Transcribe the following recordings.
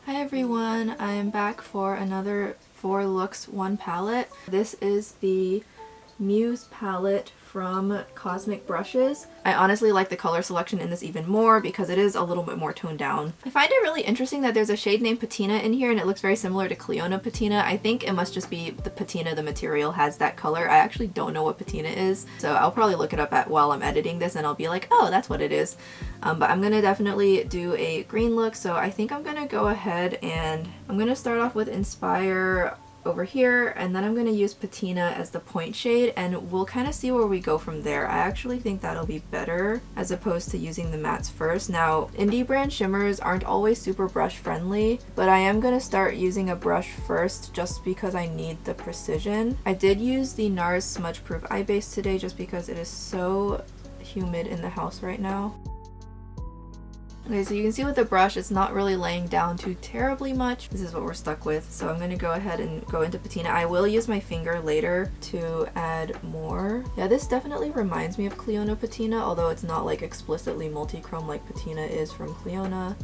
Hi everyone, I am back for another 4 looks 1 palette. This is the Muse palette from Cosmic Brushes. I honestly like the color selection in this even more because it is a little bit more toned down. I find it really interesting that there's a shade named Patina in here and it looks very similar to Cleona Patina. I think it must just be the Patina, the material has that color. I actually don't know what Patina is, so I'll probably look it up while I'm editing this and I'll be like, oh, that's what it is. But I'm gonna definitely do a green look, so I think I'm gonna go ahead and I'm gonna start off with Inspire over here, and then I'm going to use Patina as the point shade, and we'll kind of see where we go from there. I actually think that'll be better as opposed to using the mattes first. Now, indie brand shimmers aren't always super brush friendly, but I am going to start using a brush first just because I need the precision. I did use the NARS Smudge Proof Eye Base today just because it is so humid in the house right now. Okay, so you can see with the brush, it's not really laying down too terribly much. This is what we're stuck with. So I'm going to go ahead and go into Patina. I will use my finger later to add more. Yeah, this definitely reminds me of Cleona Patina, although it's not like explicitly multi-chrome like Patina is from Cleona.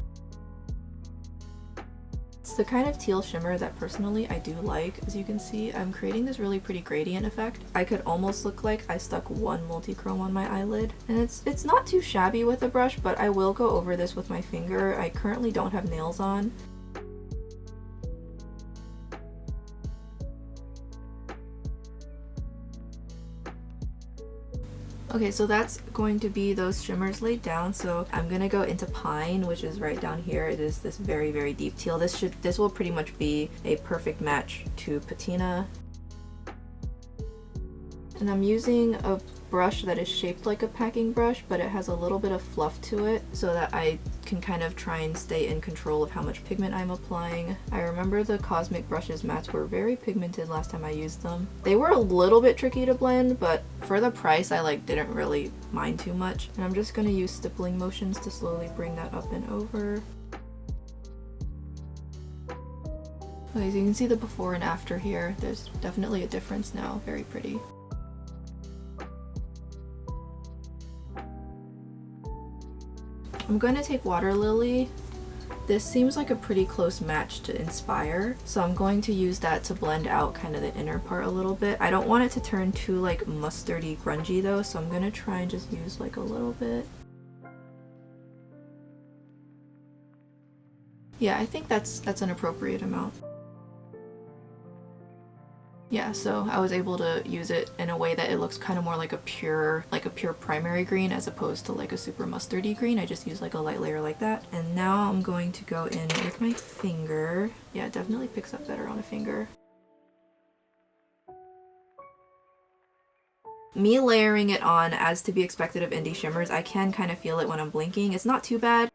It's the kind of teal shimmer that personally I do like. As you can see, I'm creating this really pretty gradient effect. I could almost look like I stuck one multi-chrome on my eyelid. And it's not too shabby with the brush, but I will go over this with my finger. I currently don't have nails on. Okay, so that's going to be those shimmers laid down, so I'm gonna go into Pine, which is right down here. It is this very, very deep teal. This will pretty much be a perfect match to Patina. And I'm using a brush that is shaped like a packing brush, but it has a little bit of fluff to it so that I can kind of try and stay in control of how much pigment I'm applying. I remember the Cosmic Brushes mattes were very pigmented last time I used them. They were a little bit tricky to blend, but for the price I didn't really mind too much. And I'm just going to use stippling motions to slowly bring that up and over. Okay, so you can see the before and after here. There's definitely a difference now. Very pretty. I'm going to take Water Lily. This seems like a pretty close match to Inspire, so I'm going to use that to blend out kind of the inner part a little bit. I don't want it to turn too mustardy grungy though, so I'm going to try and just use a little bit. Yeah, I think that's an appropriate amount. Yeah, so I was able to use it in a way that it looks kind of more like a pure primary green as opposed to a super mustardy green. I just used a light layer like that. And now I'm going to go in with my finger. Yeah, it definitely picks up better on a finger. Me layering it on as to be expected of indie shimmers, I can kind of feel it when I'm blinking. It's not too bad.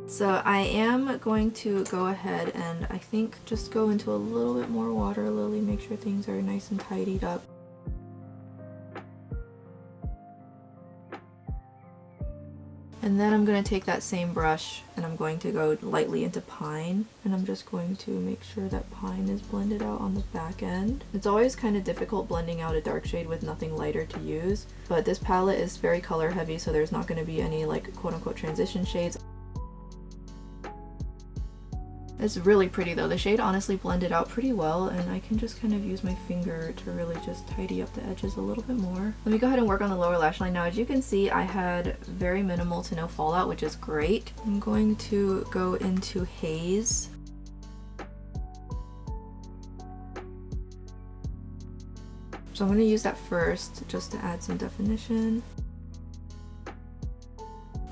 So I am going to go ahead and I think just go into a little bit more Water Lily, make sure things are nice and tidied up. And then I'm going to take that same brush and I'm going to go lightly into Pine, and I'm just going to make sure that Pine is blended out on the back end. It's always kind of difficult blending out a dark shade with nothing lighter to use, but this palette is very color heavy, so there's not going to be any quote-unquote transition shades. It's really pretty though. The shade honestly blended out pretty well, and I can just kind of use my finger to really just tidy up the edges a little bit more. Let me go ahead and work on the lower lash line now. As you can see, I had very minimal to no fallout, which is great. I'm going to go into Haze. So I'm going to use that first just to add some definition.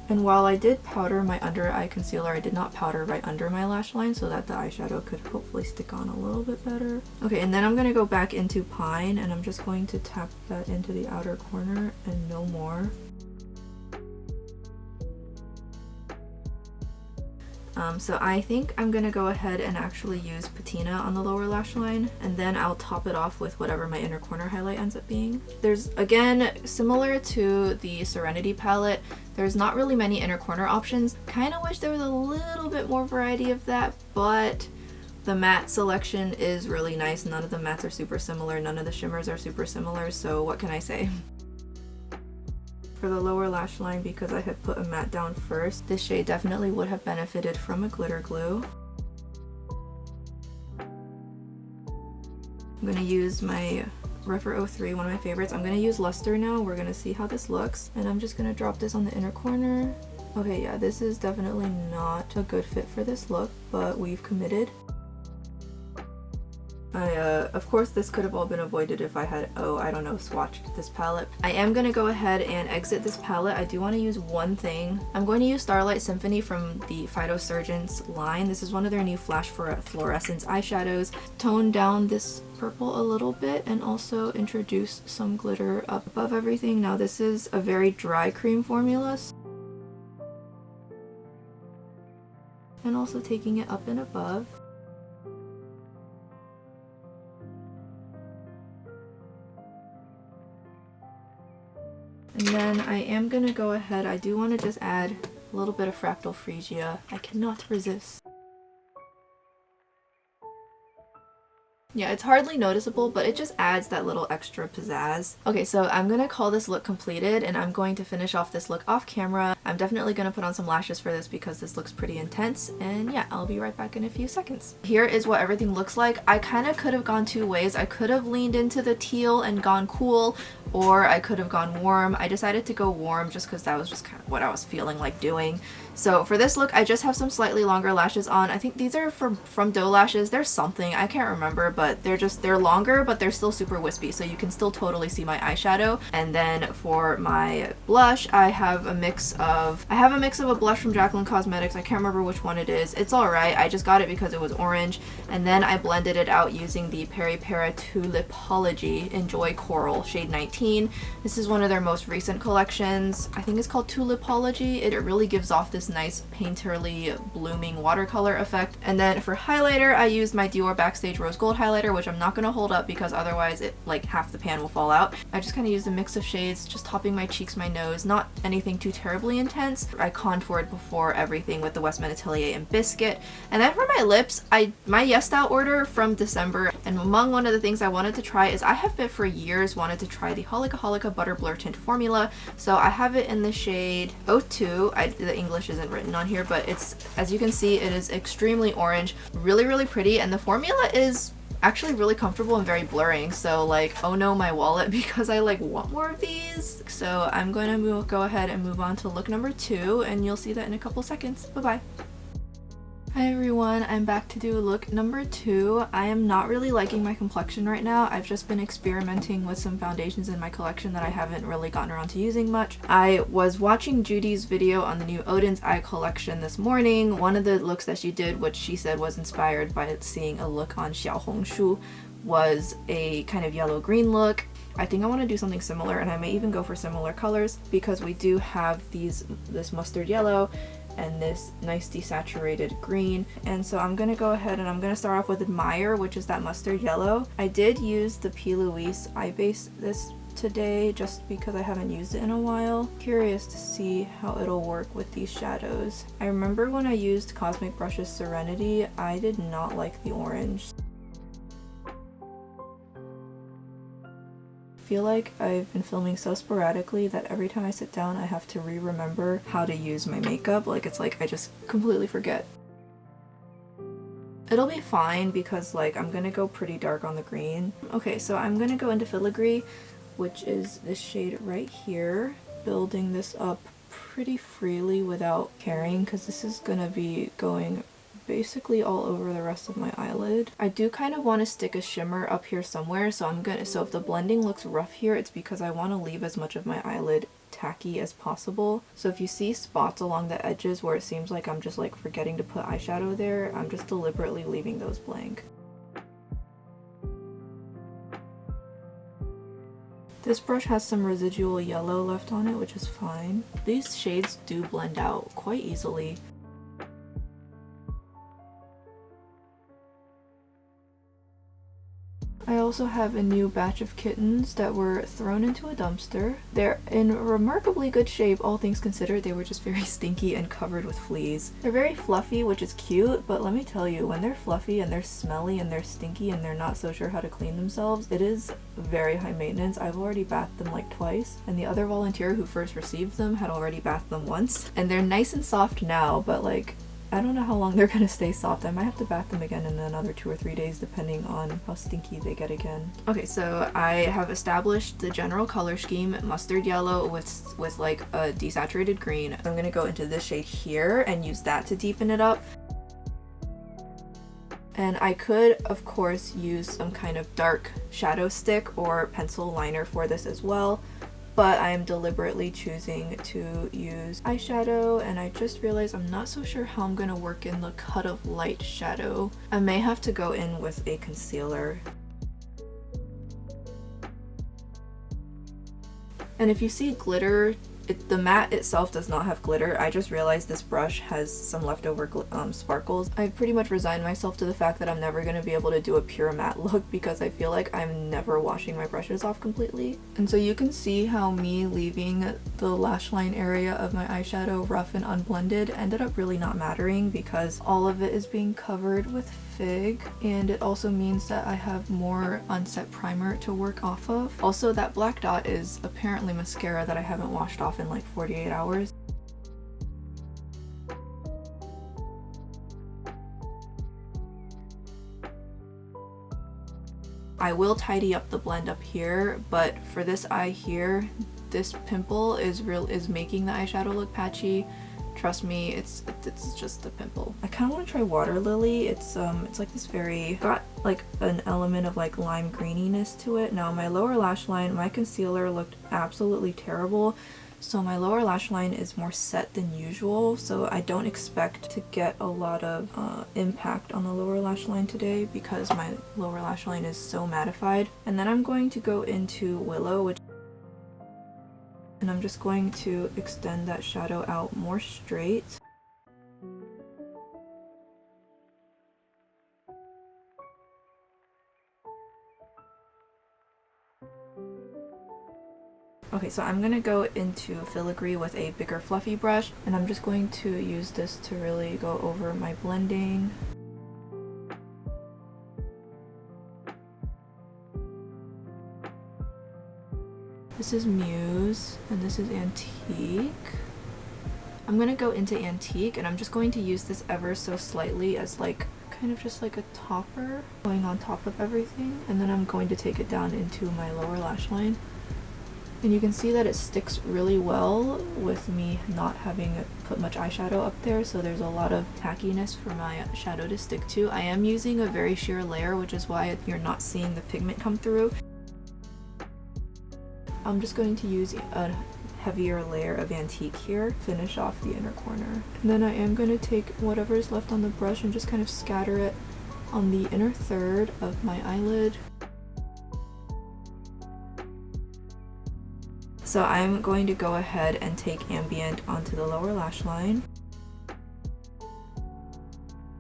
And while I did powder my under eye concealer, I did not powder right under my lash line so that the eyeshadow could hopefully stick on a little bit better. Okay, and then I'm going to go back into Pine and I'm just going to tap that into the outer corner and no more. So I think I'm gonna go ahead and actually use Patina on the lower lash line, and then I'll top it off with whatever my inner corner highlight ends up being. There's, again, similar to the Serenity palette, there's not really many inner corner options. Kind of wish there was a little bit more variety of that, but the matte selection is really nice. None of the mattes are super similar, none of the shimmers are super similar, so what can I say? For the lower lash line, because I had put a matte down first, this shade definitely would have benefited from a glitter glue. I'm going to use my Refer 03, one of my favorites. I'm going to use Luster now. We're going to see how this looks. And I'm just going to drop this on the inner corner. Okay, yeah, this is definitely not a good fit for this look, but we've committed. Of course this could have all been avoided if I had, I don't know, swatched this palette. I am going to go ahead and exit this palette. I do want to use one thing. I'm going to use Starlight Symphony from the Phytosurgence line. This is one of their new Flash for Fluorescence eyeshadows. Tone down this purple a little bit and also introduce some glitter up above everything. Now this is a very dry cream formula. And also taking it up and above. And then I am going to go ahead, I do want to just add a little bit of Fractal Phrygia. I cannot resist. Yeah, it's hardly noticeable, but it just adds that little extra pizzazz. Okay, so I'm gonna call this look completed, and I'm going to finish off this look off camera. I'm definitely gonna put on some lashes for this because this looks pretty intense, and yeah, I'll be right back in a few seconds. Here is what everything looks like. I kind of could have gone two ways. I could have leaned into the teal and gone cool, or I could have gone warm. I decided to go warm just because that was just kind of what I was feeling like doing. So for this look, I just have some slightly longer lashes on. I think these are from Doe Lashes. There's something, I can't remember, but they're longer, but they're still super wispy, so you can still totally see my eyeshadow. And then for my blush, I have a mix of a blush from Jaclyn Cosmetics. I can't remember which one it is. It's alright. I just got it because it was orange. And then I blended it out using the Peiliee Tulipology Enjoy Coral shade 19. This is one of their most recent collections. I think it's called Tulipology. It really gives off this nice painterly blooming watercolor effect. And then for highlighter, I used my Dior Backstage Rose Gold highlighter, which I'm not going to hold up because otherwise it like half the pan will fall out. I just kind of used a mix of shades, just topping my cheeks, my nose, not anything too terribly intense. I contoured before everything with the Westman Atelier and Biscuit. And then for my lips, my YesStyle order from December, and among one of the things I wanted to try is I have been for years wanted to try the Holika Butter Blur Tint formula. So I have it in the shade 02. The English isn't written on here, but it's, as you can see, it is extremely orange, really pretty, and the formula is actually really comfortable and very blurring. So like, oh no, my wallet, because I like want more of these. So I'm going to go ahead and move on to look number 2, and you'll see that in a couple seconds. Bye bye. Hi everyone, I'm back to do look number 2. I am not really liking my complexion right now. I've just been experimenting with some foundations in my collection that I haven't really gotten around to using much. I was watching Judy's video on the new Odin's Eye collection this morning. One of the looks that she did, which she said was inspired by seeing a look on Xiaohongshu, was a kind of yellow-green look. I think I want to do something similar, and I may even go for similar colors because we do have this mustard yellow and this nice desaturated green. And so I'm gonna go ahead and I'm gonna start off with Admire, which is that mustard yellow. I did use the Peiliee eye base this today just because I haven't used it in a while. Curious to see how it'll work with these shadows. I remember when I used Cosmic Brush's Serenity, I did not like the orange. I feel like I've been filming so sporadically that every time I sit down I have to remember how to use my makeup. Like, it's like I just completely forget. It'll be fine because like I'm gonna go pretty dark on the green. Okay, so I'm gonna go into Filigree, which is this shade right here, building this up pretty freely without caring because this is gonna be going basically all over the rest of my eyelid. I do kind of want to stick a shimmer up here somewhere, so if the blending looks rough here, it's because I want to leave as much of my eyelid tacky as possible. So if you see spots along the edges where it seems like I'm just like forgetting to put eyeshadow there, I'm just deliberately leaving those blank. This brush has some residual yellow left on it, which is fine. These shades do blend out quite easily. I also have a new batch of kittens that were thrown into a dumpster. They're in remarkably good shape, all things considered. They were just very stinky and covered with fleas. They're very fluffy, which is cute, but let me tell you, when they're fluffy and they're smelly and they're stinky and they're not so sure how to clean themselves, it is very high maintenance. I've already bathed them like twice, and the other volunteer who first received them had already bathed them once. And they're nice and soft now, but like, I don't know how long they're gonna stay soft. I might have to bath them again in another 2 or 3 days depending on how stinky they get again. Okay, so I have established the general color scheme, mustard yellow with like a desaturated green. I'm gonna go into this shade here and use that to deepen it up. And I could, of course, use some kind of dark shadow stick or pencil liner for this as well, but I am deliberately choosing to use eyeshadow, and I just realized I'm not so sure how I'm gonna work in the cut of light shadow. I may have to go in with a concealer. And if you see glitter, the matte itself does not have glitter. I just realized this brush has some leftover sparkles. I've pretty much resigned myself to the fact that I'm never going to be able to do a pure matte look because I feel like I'm never washing my brushes off completely. And so you can see how me leaving the lash line area of my eyeshadow rough and unblended ended up really not mattering because all of it is being covered with Fig, and it also means that I have more unset primer to work off of. Also, that black dot is apparently mascara that I haven't washed off in like 48 hours. I will tidy up the blend up here, but for this eye here, this pimple is making the eyeshadow look patchy. Trust me, it's just a pimple. I kind of want to try Water Lily. It's like this got like an element of like lime greeniness to it. Now my lower lash line, my concealer looked absolutely terrible, so my lower lash line is more set than usual, so I don't expect to get a lot of impact on the lower lash line today because my lower lash line is so mattified. And then I'm going to go into Willow, and I'm just going to extend that shadow out more straight. Okay, so I'm gonna go into Filigree with a bigger fluffy brush, and I'm just going to use this to really go over my blending. This is Muse, and this is Antique. I'm gonna go into Antique, and I'm just going to use this ever so slightly as like, kind of just like a topper going on top of everything, and then I'm going to take it down into my lower lash line. And you can see that it sticks really well with me not having put much eyeshadow up there, so there's a lot of tackiness for my shadow to stick to. I am using a very sheer layer, which is why you're not seeing the pigment come through. I'm just going to use a heavier layer of Antique here, finish off the inner corner. And then I am going to take whatever is left on the brush and just kind of scatter it on the inner third of my eyelid. So I'm going to go ahead and take Ambient onto the lower lash line.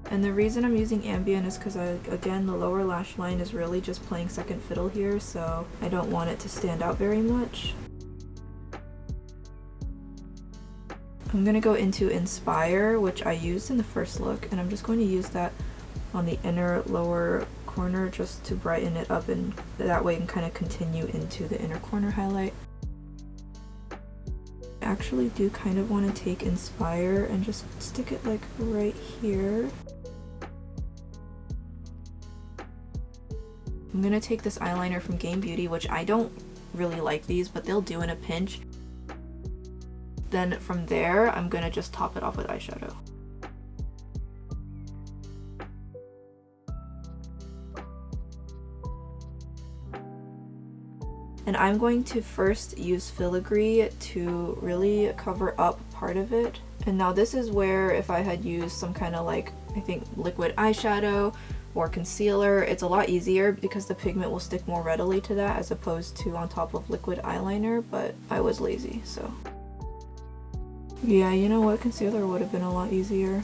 And the reason I'm using Ambient is because again, the lower lash line is really just playing second fiddle here, so I don't want it to stand out very much. I'm going to go into Inspire, which I used in the first look, and I'm just going to use that on the inner lower corner just to brighten it up, and that way I can kind of continue into the inner corner highlight. I actually do kind of want to take Inspire and just stick it like right here. I'm gonna take this eyeliner from Game Beauty, which I don't really like these, but they'll do in a pinch. Then from there, I'm gonna just top it off with eyeshadow. And I'm going to first use Filigree to really cover up part of it. And now this is where if I had used some kind of like, I think liquid eyeshadow or concealer, it's a lot easier because the pigment will stick more readily to that as opposed to on top of liquid eyeliner, but I was lazy, so. Yeah, you know what? Concealer would have been a lot easier.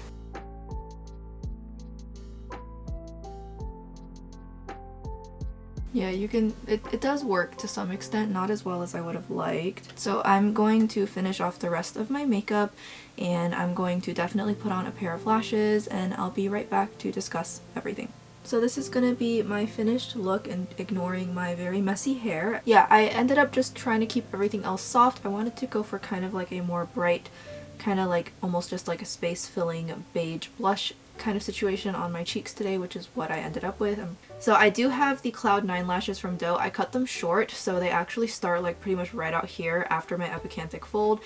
Yeah, you can, it does work to some extent, not as well as I would have liked. So I'm going to finish off the rest of my makeup, and I'm going to definitely put on a pair of lashes, and I'll be right back to discuss everything. So this is gonna be my finished look and ignoring my very messy hair. Yeah, I ended up just trying to keep everything else soft. I wanted to go for kind of like a more bright, kind of like almost just like a space filling beige blush kind of situation on my cheeks today, which is what I ended up with. So I do have the Cloud 9 lashes from Doe. I cut them short, so they actually start like pretty much right out here after my epicanthic fold.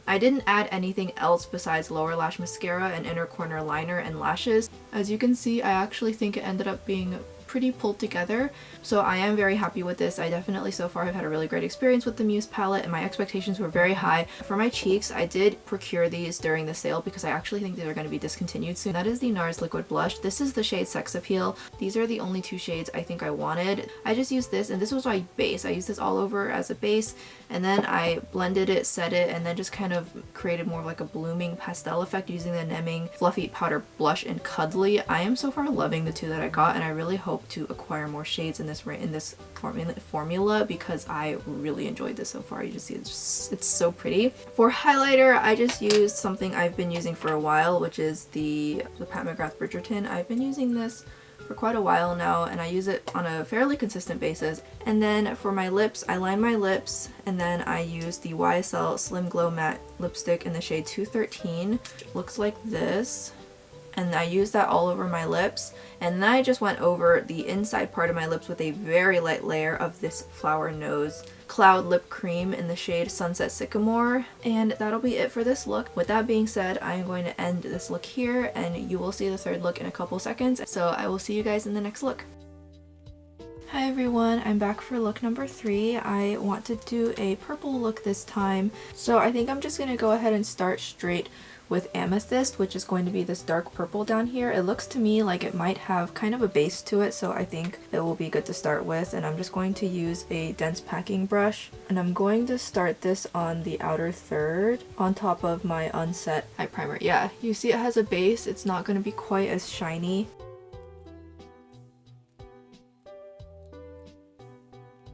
I didn't add anything else besides lower lash mascara and inner corner liner and lashes. As you can see, I actually think it ended up being pretty pulled together, so I am very happy with this. I definitely so far have had a really great experience with the Muse palette, and my expectations were very high. For my cheeks, I did procure these during the sale because I actually think these are going to be discontinued soon. That is the NARS Liquid Blush. This is the shade Sex Appeal. These are the only two shades I think I wanted. I just used this, and this was my base. I used this all over as a base, and then I blended it, set it, and then just kind of created more of like a blooming pastel effect using the Nemming Fluffy Powder Blush in Cuddly. I am so far loving the two that I got, and I really hope to acquire more shades in this formula because I really enjoyed this so far. You just see it's so pretty. For highlighter, I just used something I've been using for a while, which is the Pat McGrath Bridgerton. I've been using this for quite a while now, and I use it on a fairly consistent basis. And then for my lips, I line my lips, and then I use the YSL Slim Glow Matte Lipstick in the shade 213. It looks like this. And I used that all over my lips, and then I just went over the inside part of my lips with a very light layer of this Flower Nose Cloud Lip Cream in the shade Sunset Sycamore, and that'll be it for this look. With that being said, I'm going to end this look here, and you will see the third look in a couple seconds, so I will see you guys in the next look. Hi everyone, I'm back for look number 3. I want to do a purple look this time, so I think I'm just going to go ahead and start straight with Amethyst, which is going to be this dark purple down here. It looks to me like it might have kind of a base to it, so I think it will be good to start with. And I'm just going to use a dense packing brush, and I'm going to start this on the outer third on top of my unset eye primer. Yeah, you see it has a base. It's not going to be quite as shiny.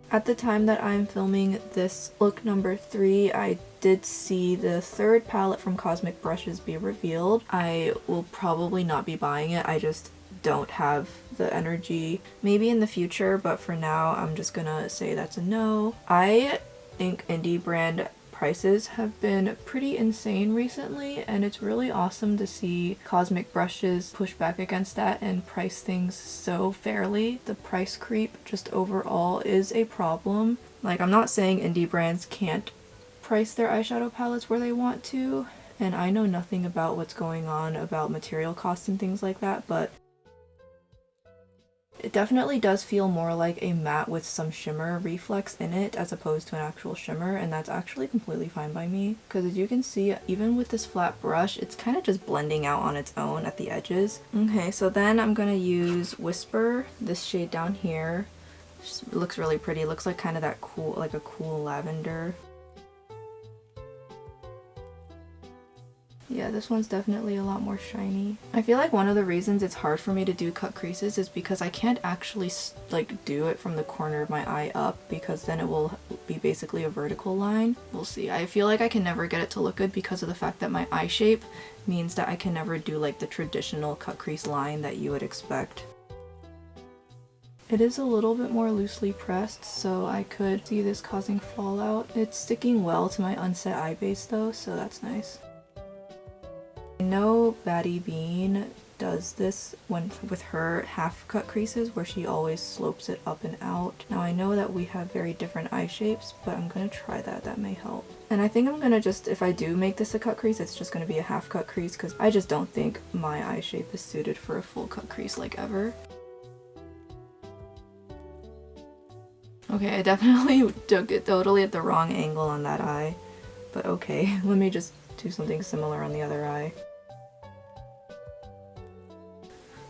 At the time that I'm filming this look number 3, I did see the third palette from Cosmic Brushes be revealed. I will probably not be buying it. I just don't have the energy. Maybe in the future, but for now I'm just gonna say that's a no. I think indie brand prices have been pretty insane recently, and it's really awesome to see Cosmic Brushes push back against that and price things so fairly. The price creep just overall is a problem. Like, I'm not saying indie brands can't price their eyeshadow palettes where they want to, and I know nothing about what's going on about material costs and things like that, but it definitely does feel more like a matte with some shimmer reflex in it as opposed to an actual shimmer, and that's actually completely fine by me because, as you can see, even with this flat brush, it's kind of just blending out on its own at the edges. Okay, so then I'm gonna use Whisper, this shade down here. It looks really pretty. It looks like kind of that cool, like a cool lavender. Yeah, this one's definitely a lot more shiny. I feel like one of the reasons it's hard for me to do cut creases is because I can't actually like do it from the corner of my eye up, because then it will be basically a vertical line. We'll see. I feel like I can never get it to look good because of the fact that my eye shape means that I can never do like the traditional cut crease line that you would expect. It is a little bit more loosely pressed, so I could see this causing fallout. It's sticking well to my unset eye base though, so that's nice. I know Batty Bean does this with her half cut creases where she always slopes it up and out. Now I know that we have very different eye shapes, but I'm gonna try that. That may help. And I think I'm gonna just, if I do make this a cut crease, it's just gonna be a half cut crease because I just don't think my eye shape is suited for a full cut crease like ever. Okay, I definitely took it totally at the wrong angle on that eye, but okay, let me just do something similar on the other eye.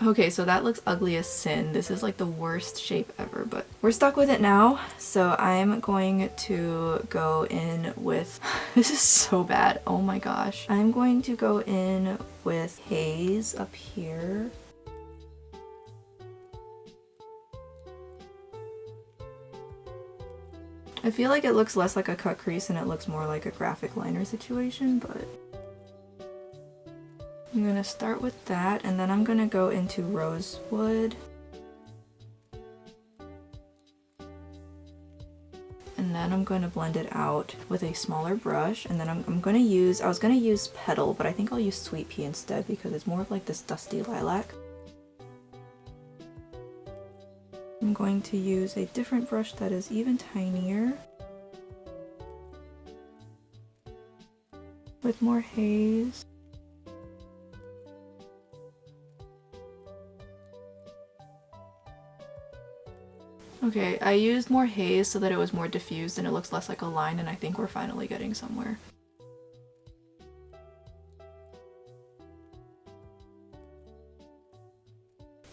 Okay, so that looks ugly as sin. This is like the worst shape ever, but we're stuck with it now. So I'm going to go in with, this is so bad, oh my gosh. I'm going to go in with Haze up here. I feel like it looks less like a cut crease and it looks more like a graphic liner situation, but I'm gonna start with that, and then I'm gonna go into Rosewood. And then I'm going to blend it out with a smaller brush, and then I'm going to use, I was going to use Petal, but I think I'll use Sweet Pea instead because it's more of like this dusty lilac. I'm going to use a different brush that is even tinier with more haze. Okay, I used more haze so that it was more diffused and it looks less like a line, and I think we're finally getting somewhere.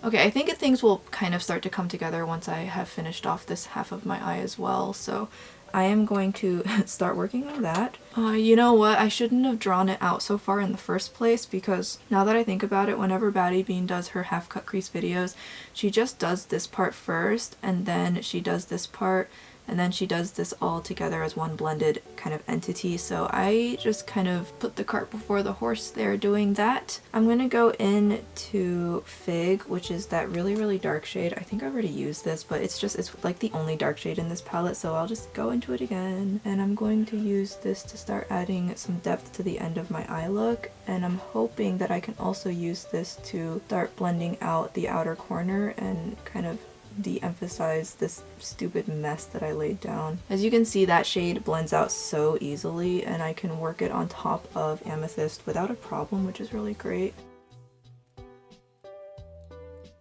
Okay, I think things will kind of start to come together once I have finished off this half of my eye as well, so I am going to start working on that. You know what? I shouldn't have drawn it out so far in the first place, because now that I think about it, whenever Baddie Bean does her half cut crease videos, she just does this part first, and then she does this part, and then she does this all together as one blended kind of entity. So I just kind of put the cart before the horse there doing that. I'm gonna go into Fig, which is that really dark shade. I think I already used this, but it's like the only dark shade in this palette, so I'll just go into it again. And I'm going to use this to start adding some depth to the end of my eye look, and I'm hoping that I can also use this to start blending out the outer corner and kind of de-emphasize this stupid mess that I laid down. As you can see, that shade blends out so easily, and I can work it on top of Amethyst without a problem, which is really great.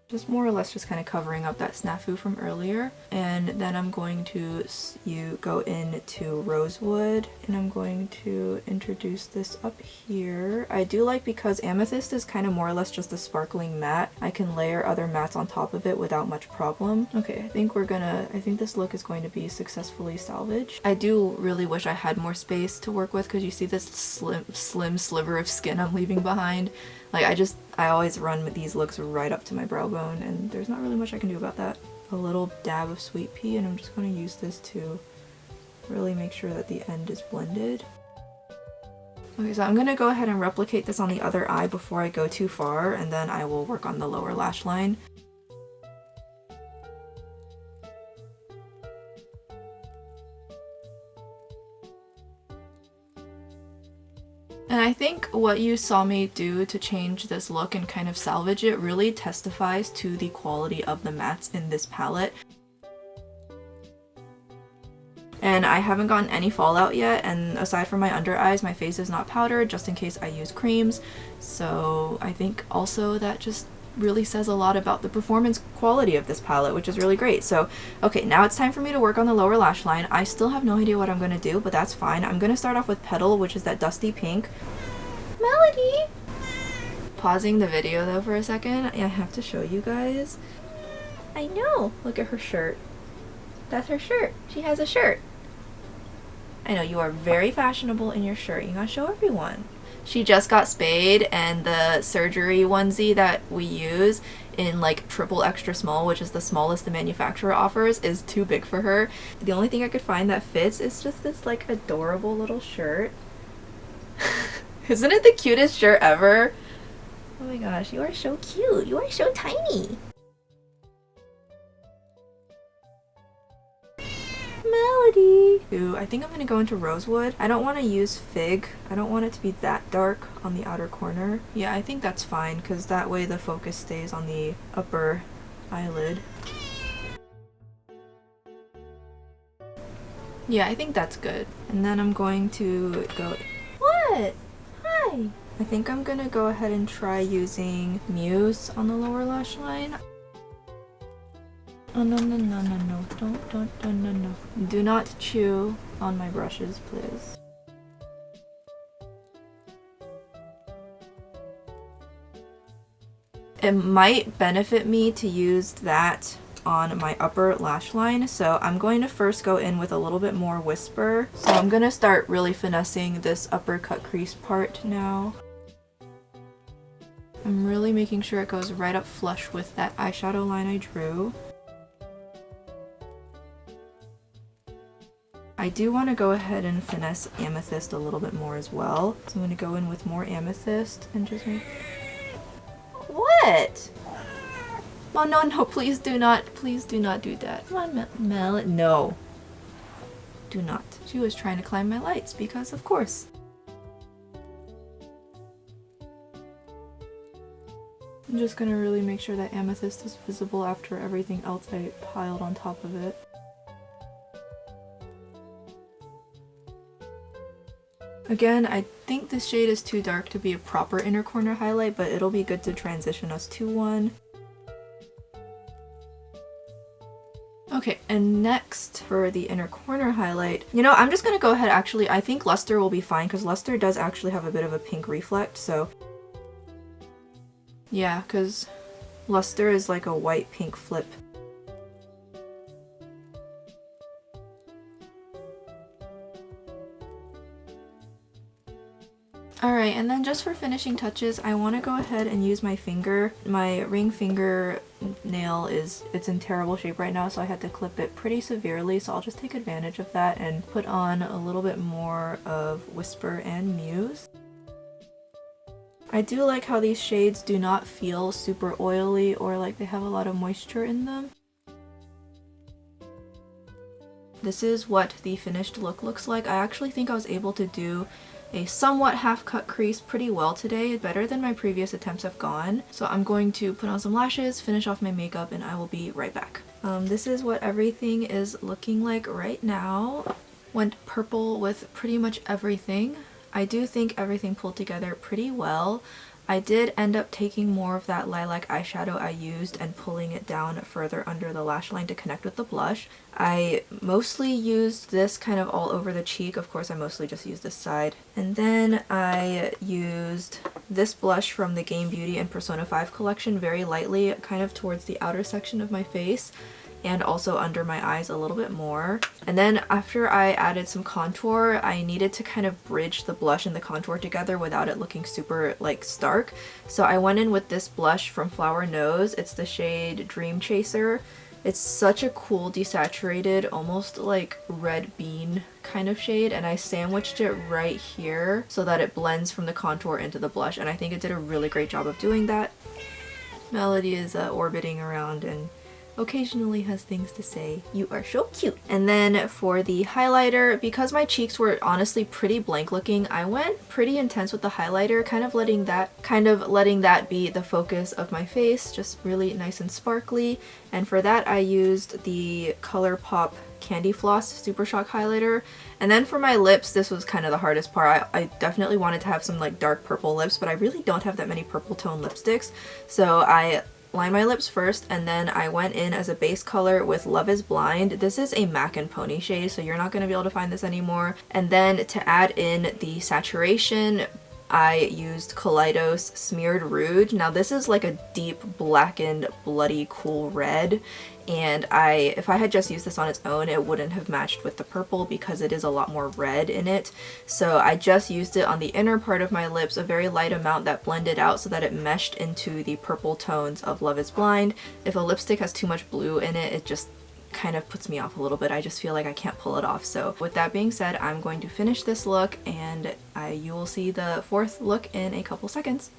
Just more or less just kind of covering up that snafu from earlier. And then I'm going to go into Rosewood, and I'm going to introduce this up here. I do like, because Amethyst is kind of more or less just a sparkling matte, I can layer other mattes on top of it without much problem. Okay, I think this look is going to be successfully salvaged. I do really wish I had more space to work with, because you see this slim sliver of skin I'm leaving behind. Like, I always run with these looks right up to my brow bone, and there's not really much I can do about that. A little dab of Sweet Pea, and I'm just going to use this to really make sure that the end is blended. Okay, so I'm going to go ahead and replicate this on the other eye before I go too far, and then I will work on the lower lash line. And I think what you saw me do to change this look and kind of salvage it really testifies to the quality of the mattes in this palette. And I haven't gotten any fallout yet, and aside from my under eyes, my face is not powdered, just in case I use creams. So I think also that just really says a lot about the performance quality of this palette, which is really great. So okay, now it's time for me to work on the lower lash line. I still have no idea what I'm going to do, but that's fine. I'm going to start off with Petal, which is that dusty pink. Melody! Pausing the video though for a second, I have to show you guys. I know! Look at her shirt. That's her shirt. She has a shirt. I know, you are very fashionable in your shirt. You gotta show everyone. She just got spayed, and the surgery onesie that we use in like triple extra small, which is the smallest the manufacturer offers, is too big for her. The only thing I could find that fits is just this like adorable little shirt. Isn't it the cutest shirt ever? Oh my gosh, you are so cute. You are so tiny. Melody! Ooh, I think I'm gonna go into Rosewood. I don't want to use Fig. I don't want it to be that dark on the outer corner. Yeah, I think that's fine, because that way the focus stays on the upper eyelid. Yeah, I think that's good. And then I'm going to go... What? Hi! I think I'm gonna go ahead and try using Muse on the lower lash line. Oh no, don't. Do not chew on my brushes, please. It might benefit me to use that on my upper lash line, so I'm going to first go in with a little bit more Whisper. So I'm gonna start really finessing this upper cut crease part now. I'm really making sure it goes right up flush with that eyeshadow line I drew. I do want to go ahead and finesse Amethyst a little bit more as well. So I'm going to go in with more Amethyst and just make... What? Oh no, no, please do not do that. Come on, Mel. No. Do not. She was trying to climb my lights because of course. I'm just gonna really make sure that Amethyst is visible after everything else I piled on top of it. Again, I think this shade is too dark to be a proper inner corner highlight, but it'll be good to transition us to one. Okay, and next for the inner corner highlight, you know, I'm just gonna go ahead, actually, I think Luster will be fine because Luster does actually have a bit of a pink reflect, so yeah, because Luster is like a white-pink flip. Alright, and then just for finishing touches, I want to go ahead and use my finger. My ring finger nail it's in terrible shape right now, so I had to clip it pretty severely, so I'll just take advantage of that and put on a little bit more of Whisper and Muse. I do like how these shades do not feel super oily or like they have a lot of moisture in them. This is what the finished look looks like. I actually think I was able to do a somewhat half-cut crease pretty well today, better than my previous attempts have gone. So I'm going to put on some lashes, finish off my makeup, and I will be right back. This is what everything is looking like right now. Went purple with pretty much everything. I do think everything pulled together pretty well. I did end up taking more of that lilac eyeshadow I used and pulling it down further under the lash line to connect with the blush. I mostly used this kind of all over the cheek. Of course, I mostly just used this side. And then I used this blush from the Game Beauty and Persona 5 collection very lightly, kind of towards the outer section of my face, and also under my eyes a little bit more. And then after I added some contour, I needed to kind of bridge the blush and the contour together without it looking super like stark. So I went in with this blush from Flower Nose. It's the shade Dream Chaser. It's such a cool desaturated, almost like red bean kind of shade, and I sandwiched it right here so that it blends from the contour into the blush, and I think it did a really great job of doing that. Melody is orbiting around and occasionally has things to say. You are so cute. And then for the highlighter, because my cheeks were honestly pretty blank looking, I went pretty intense with the highlighter, kind of letting that be the focus of my face, just really nice and sparkly. And for that I used the ColourPop Candy Floss Super Shock highlighter. And then for my lips, this was kind of the hardest part. I definitely wanted to have some like dark purple lips, but I really don't have that many purple tone lipsticks, so I line my lips first, and then I went in as a base color with Love is Blind. This is a MAC and Pony shade, so you're not going to be able to find this anymore. And then to add in the saturation, I used Kaleidos Smeared Rouge. Now this is like a deep blackened bloody cool red, and if I had just used this on its own, it wouldn't have matched with the purple because it is a lot more red in it. So I just used it on the inner part of my lips, a very light amount that blended out so that it meshed into the purple tones of Love is Blind. If a lipstick has too much blue in it, it just kind of puts me off a little bit. I just feel like I can't pull it off. So with that being said, I'm going to finish this look, and you will see the fourth look in a couple seconds.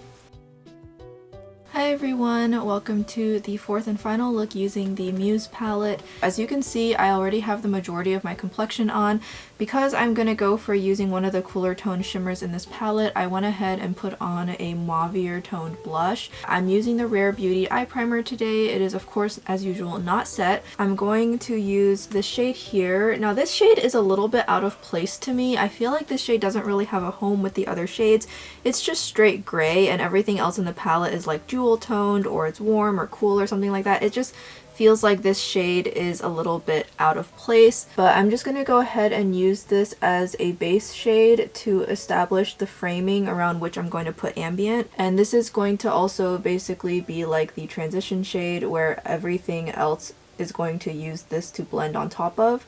Hi everyone, welcome to the fourth and final look using the Muse palette. As you can see, I already have the majority of my complexion on. Because I'm gonna go for using one of the cooler tone shimmers in this palette, I went ahead and put on a mauvier toned blush. I'm using the Rare Beauty eye primer today. It is of course, as usual, not set. I'm going to use this shade here. Now this shade is a little bit out of place to me. I feel like this shade doesn't really have a home with the other shades. It's just straight gray, and everything else in the palette is like jewel toned, or it's warm or cool or something like that. It just feels like this shade is a little bit out of place, but I'm just going to go ahead and use this as a base shade to establish the framing around which I'm going to put ambient. And this is going to also basically be like the transition shade where everything else is going to use this to blend on top of.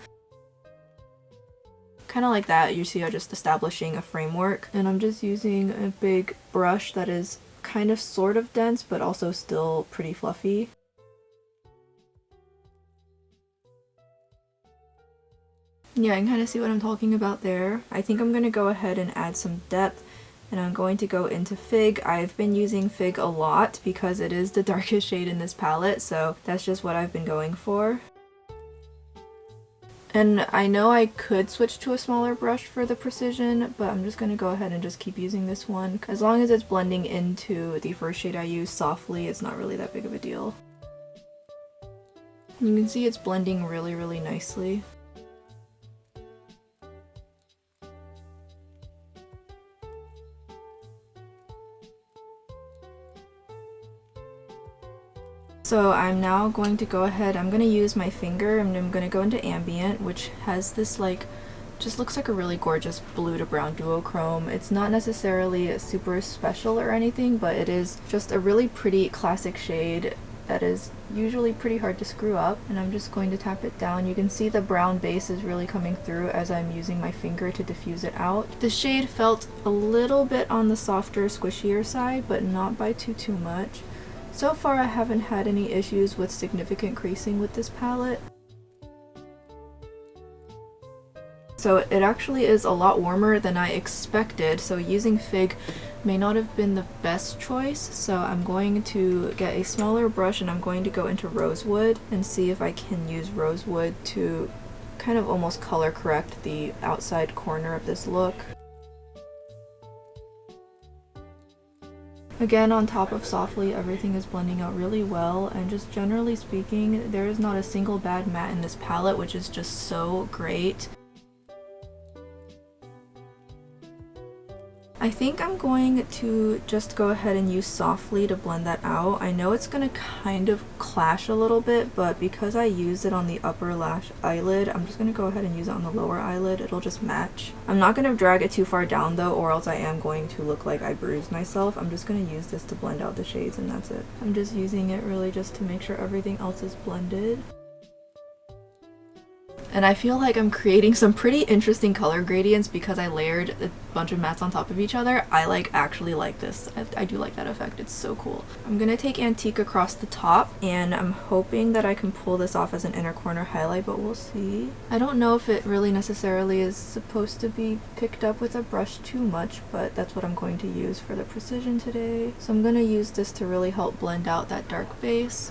Kind of like that. You see I'm just establishing a framework, and I'm just using a big brush that is kind of sort of dense but also still pretty fluffy. Yeah, I can kind of see what I'm talking about there. I think I'm going to go ahead and add some depth, and I'm going to go into Fig. I've been using Fig a lot because it is the darkest shade in this palette, so that's just what I've been going for. And I know I could switch to a smaller brush for the precision, but I'm just going to go ahead and just keep using this one. As long as it's blending into the first shade I use softly, it's not really that big of a deal. You can see it's blending really, really nicely. So I'm now going to go ahead, I'm going to use my finger and I'm going to go into Ambient, which has this like, just looks like a really gorgeous blue to brown duochrome. It's not necessarily super special or anything, but it is just a really pretty classic shade that is usually pretty hard to screw up. And I'm just going to tap it down. You can see the brown base is really coming through as I'm using my finger to diffuse it out. The shade felt a little bit on the softer, squishier side, but not by too much. So far I haven't had any issues with significant creasing with this palette. So it actually is a lot warmer than I expected, so using Fig may not have been the best choice. So I'm going to get a smaller brush and I'm going to go into Rosewood and see if I can use Rosewood to kind of almost color correct the outside corner of this look. Again, on top of Softly, everything is blending out really well, and just generally speaking, there is not a single bad matte in this palette, which is just so great. I think I'm going to just go ahead and use Softly to blend that out. I know it's going to kind of clash a little bit, but because I used it on the upper lash eyelid, I'm just going to go ahead and use it on the lower eyelid. It'll just match. I'm not going to drag it too far down though, or else I am going to look like I bruised myself. I'm just going to use this to blend out the shades and that's it. I'm just using it really just to make sure everything else is blended. And I feel like I'm creating some pretty interesting color gradients because I layered a bunch of mattes on top of each other. I actually like this. I do like that effect. It's so cool. I'm gonna take Antique across the top and I'm hoping that I can pull this off as an inner corner highlight, but we'll see. I don't know if it really necessarily is supposed to be picked up with a brush too much, but that's what I'm going to use for the precision today. So I'm gonna use this to really help blend out that dark base.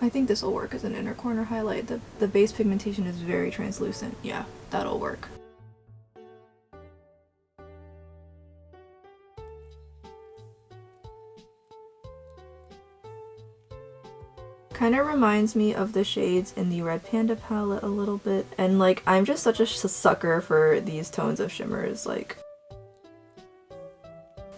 I think this will work as an inner corner highlight. The base pigmentation is very translucent. Yeah, that'll work. Kind of reminds me of the shades in the Red Panda palette a little bit. And like, I'm just such a sucker for these tones of shimmers. Like,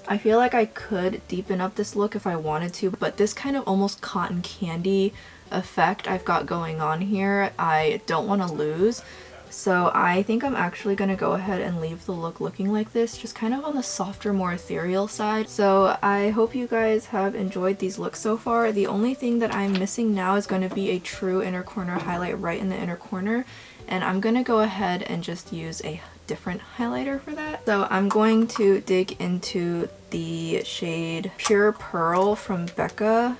I feel like I could deepen up this look if I wanted to, but this kind of almost cotton candy effect I've got going on here, I don't want to lose. So I think I'm actually going to go ahead and leave the look looking like this, just kind of on the softer, more ethereal side. So I hope you guys have enjoyed these looks so far. The only thing that I'm missing now is going to be a true inner corner highlight right in the inner corner, and I'm going to go ahead and just use a different highlighter for that. So I'm going to dig into the shade Pure Pearl from Becca.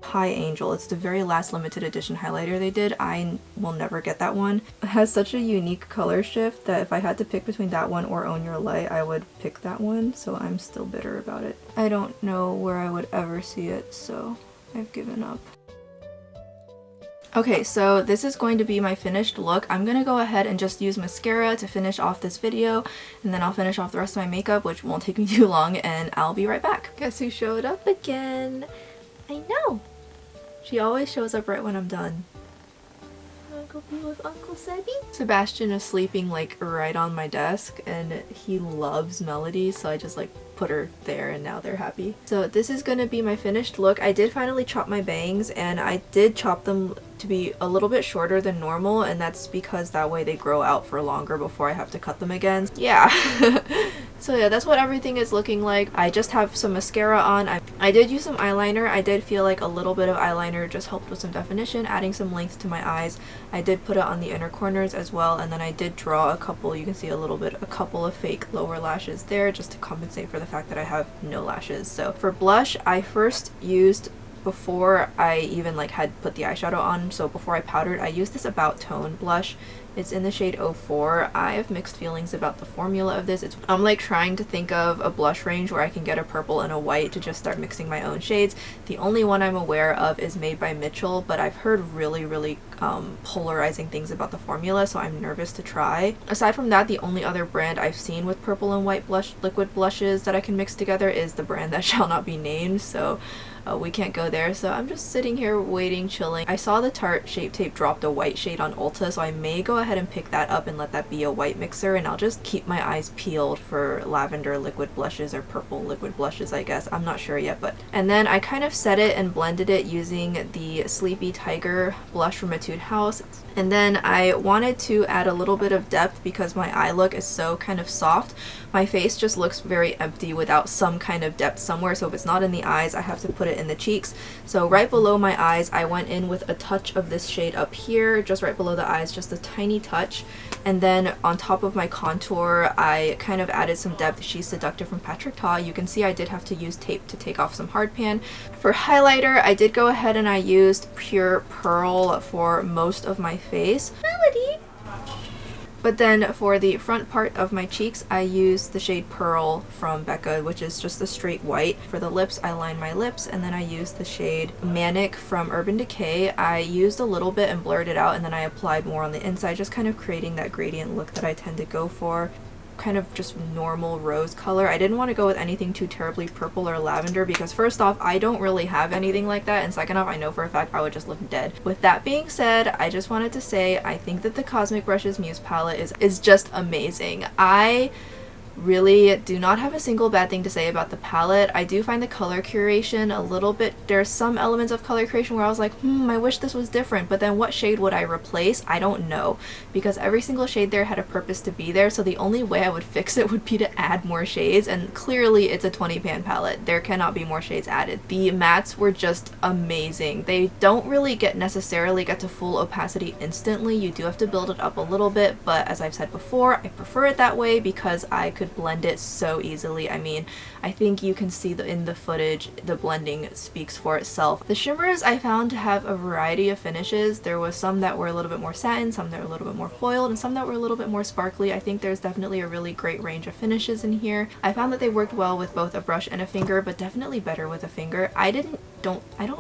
High Angel. It's the very last limited edition highlighter they did. I will never get that one. It has such a unique color shift that if I had to pick between that one or Own Your Light, I would pick that one, so I'm still bitter about it. I don't know where I would ever see it, so I've given up. Okay, so this is going to be my finished look. I'm gonna go ahead and just use mascara to finish off this video, and then I'll finish off the rest of my makeup, which won't take me too long, and I'll be right back. Guess who showed up again? I know! She always shows up right when I'm done. Wanna go be with Uncle Sebby? Sebastian is sleeping like right on my desk, and he loves Melody, so I just like put her there and now they're happy. So this is gonna be my finished look. I did finally chop my bangs, and I did chop them to be a little bit shorter than normal, and that's because that way they grow out for longer before I have to cut them again. Yeah. So yeah, that's what everything is looking like. I just have some mascara on. I did use some eyeliner. I did feel like a little bit of eyeliner just helped with some definition, adding some length to my eyes. I did put it on the inner corners as well, and then I did draw a couple, you can see a couple of fake lower lashes there just to compensate for the fact that I have no lashes. So for blush, I first used before I even like had put the eyeshadow on, so before I powdered, I used this About Tone blush. It's in the shade 04. I have mixed feelings about the formula of this. I'm like trying to think of a blush range where I can get a purple and a white to just start mixing my own shades. The only one I'm aware of is made by Mitchell, but I've heard really polarizing things about the formula, so I'm nervous to try. Aside from that, the only other brand I've seen with purple and white liquid blushes that I can mix together is the brand that shall not be named, so we can't go there. So I'm just sitting here waiting, chilling. I saw the Tarte Shape Tape dropped a white shade on Ulta, so I may go ahead and pick that up and let that be a white mixer, and I'll just keep my eyes peeled for lavender liquid blushes or purple liquid blushes, I guess. I'm not sure yet, but... And then I kind of set it and blended it using the Sleepy Tiger blush from Etude House. And then I wanted to add a little bit of depth because my eye look is so kind of soft. My face just looks very empty without some kind of depth somewhere, so if it's not in the eyes, I have to put it in the cheeks. So right below my eyes, I went in with a touch of this shade up here, just right below the eyes, just a tiny touch. And then on top of my contour, I kind of added some depth. She's Seductive from Patrick Ta. You can see I did have to use tape to take off some hard pan. For highlighter, I did go ahead and I used Pure Pearl for most of my face. Melody! But then for the front part of my cheeks, I used the shade Pearl from Becca, which is just a straight white. For the lips, I lined my lips, and then I used the shade Manic from Urban Decay. I used a little bit and blurred it out, and then I applied more on the inside, just kind of creating that gradient look that I tend to go for. Kind of just normal rose color. I didn't want to go with anything too terribly purple or lavender because first off, I don't really have anything like that, and second off, I know for a fact I would just look dead. With that being said, I just wanted to say I think that the Cosmic Brushes Muse palette is just amazing. I really do not have a single bad thing to say about the palette. I do find the color curation a little bit, there's some elements of color curation where I was like, I wish this was different, but then what shade would I replace? I don't know, because every single shade there had a purpose to be there, so the only way I would fix it would be to add more shades, and clearly it's a 20 pan palette. There cannot be more shades added. The mattes were just amazing. They don't really necessarily get to full opacity instantly. You do have to build it up a little bit, but as I've said before, I prefer it that way because I could blend it so easily. I mean, I think you can see in the footage, the blending speaks for itself. The shimmers I found to have a variety of finishes. There was some that were a little bit more satin, some that were a little bit more foiled, and some that were a little bit more sparkly. I think there's definitely a really great range of finishes in here. I found that they worked well with both a brush and a finger, but definitely better with a finger. I don't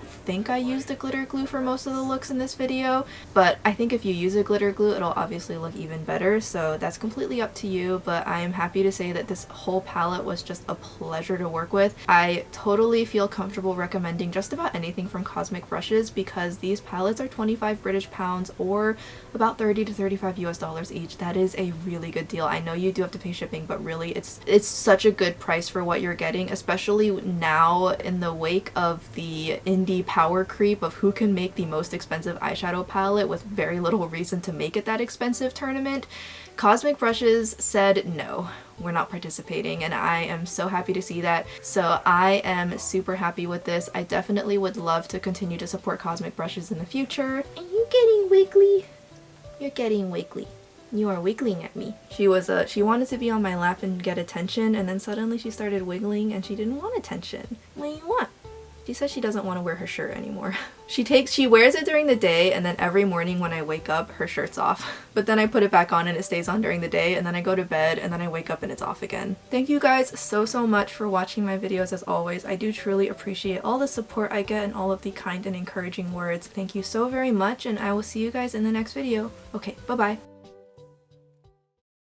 think I used a glitter glue for most of the looks in this video, but I think if you use a glitter glue, it'll obviously look even better, so that's completely up to you. But I am happy to say that this whole palette was just a pleasure to work with. I totally feel comfortable recommending just about anything from Cosmic Brushes because these palettes are 25 British pounds or about 30 to 35 US dollars each. That is a really good deal. I know you do have to pay shipping, but really it's such a good price for what you're getting, especially now in the wake of the indie power creep of who can make the most expensive eyeshadow palette with very little reason to make it that expensive tournament. Cosmic Brushes said no, we're not participating, and I am so happy to see that. So I am super happy with this. I definitely would love to continue to support Cosmic Brushes in the future. Are you getting wiggly? You're getting wiggly. You are wiggling at me. She wanted to be on my lap and get attention, and then suddenly she started wiggling and she didn't want attention. What do you want? She says she doesn't want to wear her shirt anymore. She wears it during the day, and then every morning when I wake up, her shirt's off. But then I put it back on and it stays on during the day, and then I go to bed and then I wake up and it's off again. Thank you guys so much for watching my videos as always. I do truly appreciate all the support I get and all of the kind and encouraging words. Thank you so very much, and I will see you guys in the next video. Okay, bye-bye.